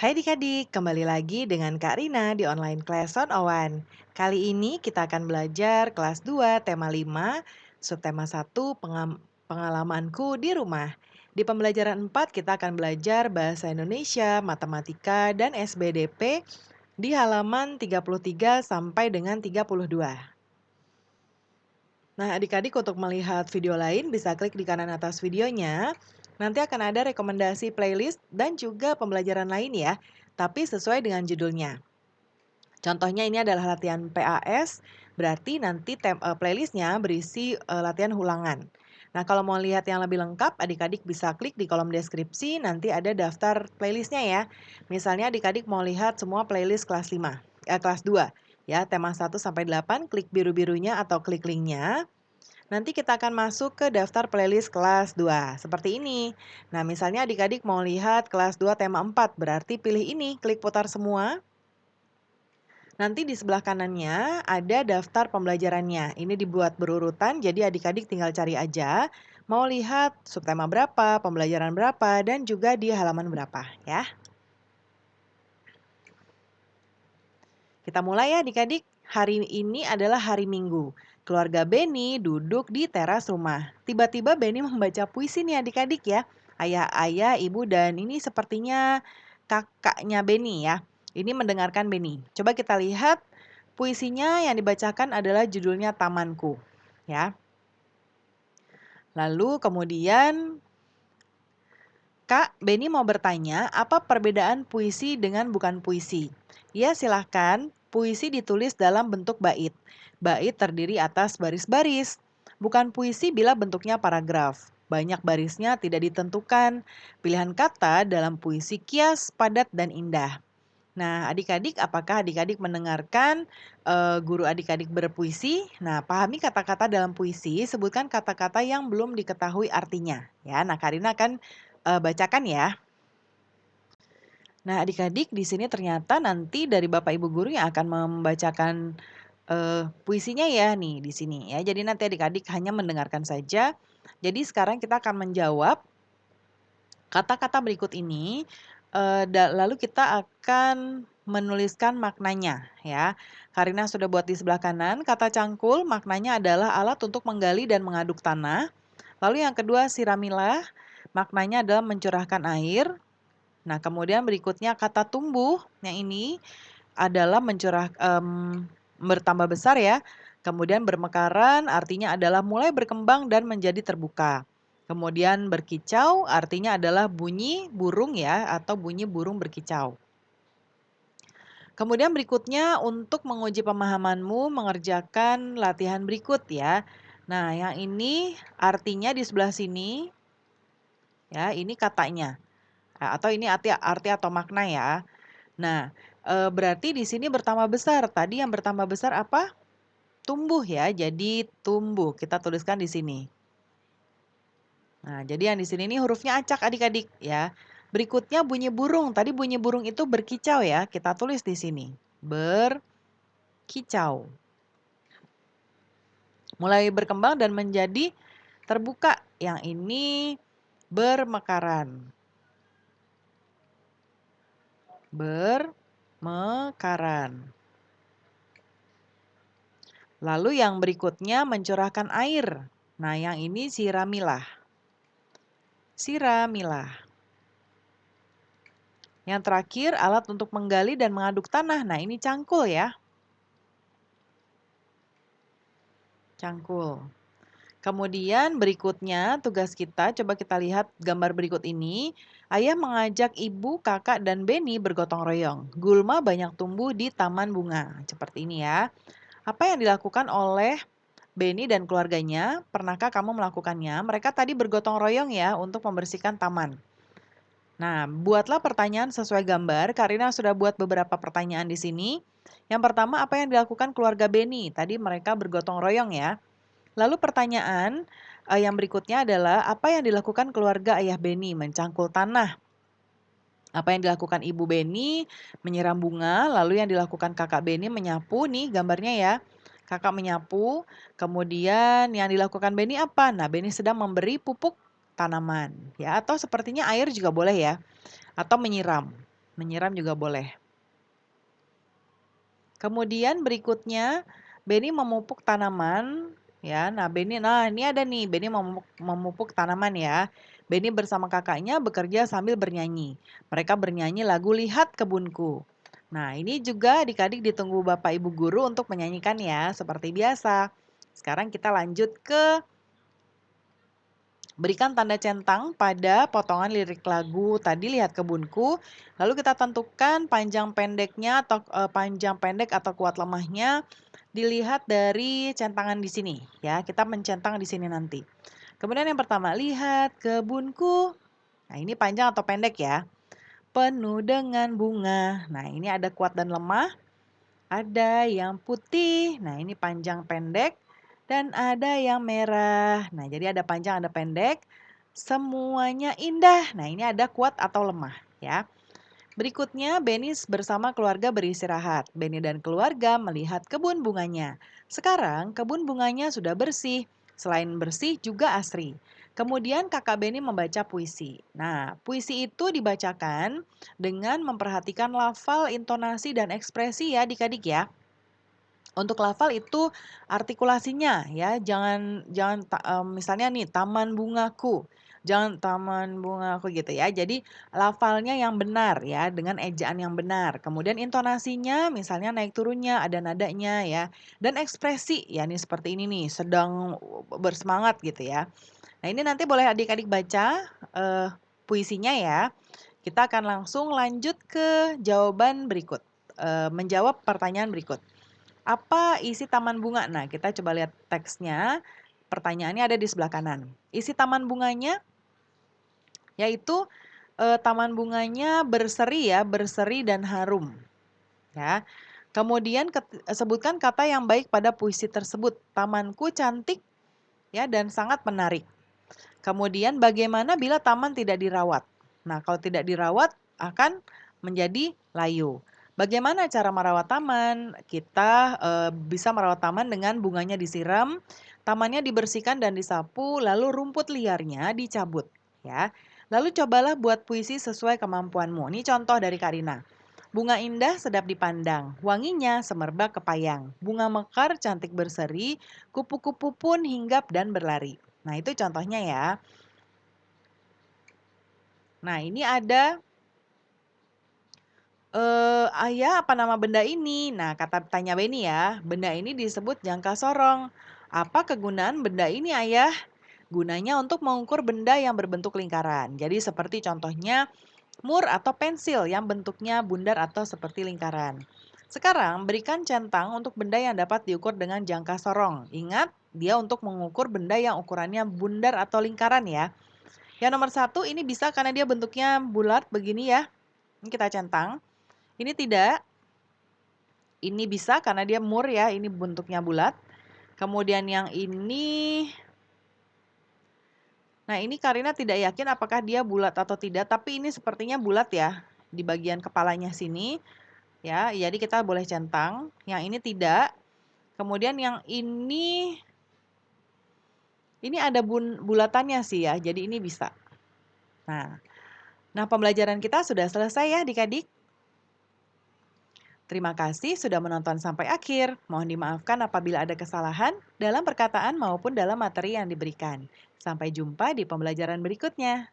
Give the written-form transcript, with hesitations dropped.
Hai adik-adik, kembali lagi dengan Kak Rina di online class on One. Kali ini kita akan belajar kelas 2 tema 5, subtema 1 pengalamanku di rumah. Di pembelajaran 4 kita akan belajar bahasa Indonesia, matematika, dan SBDP di halaman 33 sampai dengan 32. Nah, adik-adik untuk melihat video lain bisa klik di kanan atas videonya. Nanti akan ada rekomendasi playlist dan juga pembelajaran lain ya, tapi sesuai dengan judulnya. Contohnya ini adalah latihan PAS, berarti nanti playlistnya berisi latihan ulangan. Nah, kalau mau lihat yang lebih lengkap, adik-adik bisa klik di kolom deskripsi, nanti ada daftar playlistnya ya. Misalnya adik-adik mau lihat semua playlist kelas 2, ya, tema 1 sampai 8, klik biru-birunya atau klik linknya. Nanti kita akan masuk ke daftar playlist kelas 2, seperti ini. Nah, misalnya adik-adik mau lihat kelas 2 tema 4, berarti pilih ini, klik putar semua. Nanti di sebelah kanannya ada daftar pembelajarannya. Ini dibuat berurutan, jadi adik-adik tinggal cari aja. Mau lihat subtema berapa, pembelajaran berapa, dan juga di halaman berapa ya. Kita mulai ya adik-adik. Hari ini adalah hari Minggu. Keluarga Beni duduk di teras rumah. Tiba-tiba Beni membaca puisi nih adik-adik ya. Ayah, ibu, dan ini sepertinya kakaknya Beni ya. Ini mendengarkan Beni. Coba kita lihat puisinya yang dibacakan adalah judulnya Tamanku. Ya. Lalu kemudian Kak, Beni mau bertanya, apa perbedaan puisi dengan bukan puisi? Ya, silahkan. Puisi ditulis dalam bentuk bait. Bait terdiri atas baris-baris. Bukan puisi bila bentuknya paragraf. Banyak barisnya tidak ditentukan. Pilihan kata dalam puisi kias, padat, dan indah. Nah, adik-adik, apakah adik-adik mendengarkan guru adik-adik berpuisi? Nah, pahami kata-kata dalam puisi, sebutkan kata-kata yang belum diketahui artinya. Ya, nah Karina akan bacakan ya. Nah, adik-adik di sini ternyata nanti dari Bapak Ibu guru yang akan membacakan puisinya ya nih di sini ya. Jadi nanti adik-adik hanya mendengarkan saja. Jadi sekarang kita akan menjawab kata-kata berikut ini, lalu kita akan menuliskan maknanya ya. Karina sudah buat di sebelah kanan, kata cangkul maknanya adalah alat untuk menggali dan mengaduk tanah. Lalu yang kedua siramilah, maknanya adalah mencurahkan air. Nah, kemudian berikutnya kata tumbuh, yang ini adalah bertambah besar ya. Kemudian bermekaran artinya adalah mulai berkembang dan menjadi terbuka. Kemudian berkicau artinya adalah bunyi burung ya atau bunyi burung berkicau. Kemudian berikutnya untuk menguji pemahamanmu mengerjakan latihan berikut ya. Nah, yang ini artinya di sebelah sini ya, ini katanya. Atau ini arti atau makna ya. Nah, berarti di sini bertambah besar. Tadi yang bertambah besar apa? Tumbuh ya, jadi tumbuh. Kita tuliskan di sini. Nah, jadi yang di sini ini hurufnya acak adik-adik ya. Berikutnya bunyi burung. Tadi bunyi burung itu berkicau ya. Kita tulis di sini. Berkicau. Mulai berkembang dan menjadi terbuka. Yang ini bermekaran. Bermekaran. Lalu yang berikutnya mencurahkan air. Nah, yang ini siramilah. Siramilah. Yang terakhir alat untuk menggali dan mengaduk tanah. Nah, ini cangkul ya. Cangkul. Kemudian berikutnya tugas kita, coba kita lihat gambar berikut ini. Ayah mengajak ibu, kakak, dan Beni bergotong royong. Gulma banyak tumbuh di taman bunga. Seperti ini ya. Apa yang dilakukan oleh Beni dan keluarganya? Pernahkah kamu melakukannya? Mereka tadi bergotong royong ya untuk membersihkan taman. Nah, buatlah pertanyaan sesuai gambar. Karina sudah buat beberapa pertanyaan di sini. Yang pertama, apa yang dilakukan keluarga Beni? Tadi mereka bergotong royong ya. Lalu pertanyaan yang berikutnya adalah apa yang dilakukan keluarga ayah Beni? Mencangkul tanah. Apa yang dilakukan ibu Beni? Menyiram bunga. Lalu yang dilakukan kakak Beni menyapu nih gambarnya ya. Kakak menyapu. Kemudian yang dilakukan Beni apa? Nah, Beni sedang memberi pupuk tanaman ya atau sepertinya air juga boleh ya atau menyiram. Menyiram juga boleh. Kemudian berikutnya, Benny memupuk tanaman, ya. Nah ini ada nih, Benny memupuk tanaman ya. Benny bersama kakaknya bekerja sambil bernyanyi. Mereka bernyanyi lagu Lihat Kebunku. Nah, ini juga adik-adik ditunggu Bapak Ibu guru untuk menyanyikan ya, seperti biasa. Sekarang kita lanjut ke berikan tanda centang pada potongan lirik lagu tadi Lihat Kebunku. Lalu kita tentukan panjang pendeknya atau panjang pendek atau kuat lemahnya dilihat dari centangan di sini ya. Kita mencentang di sini nanti. Kemudian yang pertama, lihat kebunku. Nah, ini panjang atau pendek ya. Penuh dengan bunga. Nah, ini ada kuat dan lemah. Ada yang putih. Nah, ini panjang pendek. Dan ada yang merah. Nah, jadi ada panjang, ada pendek. Semuanya indah. Nah, ini ada kuat atau lemah ya. Berikutnya, Benny bersama keluarga beristirahat. Benny dan keluarga melihat kebun bunganya. Sekarang, kebun bunganya sudah bersih. Selain bersih, juga asri. Kemudian kakak Benny membaca puisi. Nah, puisi itu dibacakan dengan memperhatikan lafal, intonasi, dan ekspresi ya adik-adik ya. Untuk lafal itu artikulasinya ya, misalnya nih taman bungaku. Jangan taman bungaku gitu ya. Jadi lafalnya yang benar ya dengan ejaan yang benar. Kemudian intonasinya misalnya naik turunnya ada nadanya ya. Dan ekspresi ya nih seperti ini nih sedang bersemangat gitu ya. Nah, ini nanti boleh adik-adik baca puisinya ya. Kita akan langsung lanjut ke jawaban berikut. Menjawab pertanyaan berikut. Apa isi taman bunga? Nah, kita coba lihat teksnya. Pertanyaannya ada di sebelah kanan. Isi taman bunganya yaitu taman bunganya berseri ya, berseri dan harum. Ya. Kemudian sebutkan kata yang baik pada puisi tersebut. Tamanku cantik ya dan sangat menarik. Kemudian bagaimana bila taman tidak dirawat? Nah, kalau tidak dirawat akan menjadi layu. Bagaimana cara merawat taman? Kita bisa merawat taman dengan bunganya disiram, tamannya dibersihkan dan disapu, lalu rumput liarnya dicabut, ya. Lalu cobalah buat puisi sesuai kemampuanmu. Ini contoh dari Karina. Bunga indah sedap dipandang, wanginya semerbak kepayang. Bunga mekar cantik berseri, kupu-kupu pun hinggap dan berlari. Nah, itu contohnya ya. Nah, ini ada ayah apa nama benda ini? Nah, kata tanya Benny ya, benda ini disebut jangka sorong. Apa kegunaan benda ini ayah? Gunanya untuk mengukur benda yang berbentuk lingkaran. Jadi seperti contohnya mur atau pensil yang bentuknya bundar atau seperti lingkaran. Sekarang berikan centang untuk benda yang dapat diukur dengan jangka sorong. Ingat, dia untuk mengukur benda yang ukurannya bundar atau lingkaran ya. Yang nomor 1 ini bisa karena dia bentuknya bulat begini ya. Ini kita centang. Ini tidak. Ini bisa karena dia mur ya, ini bentuknya bulat. Kemudian yang ini, nah ini Karina tidak yakin apakah dia bulat atau tidak, tapi ini sepertinya bulat ya, di bagian kepalanya sini. Ya, jadi kita boleh centang. Yang ini tidak. Kemudian yang ini ada bulatannya sih ya, jadi ini bisa. Nah, pembelajaran kita sudah selesai ya adik-adik. Terima kasih sudah menonton sampai akhir. Mohon dimaafkan apabila ada kesalahan dalam perkataan maupun dalam materi yang diberikan. Sampai jumpa di pembelajaran berikutnya.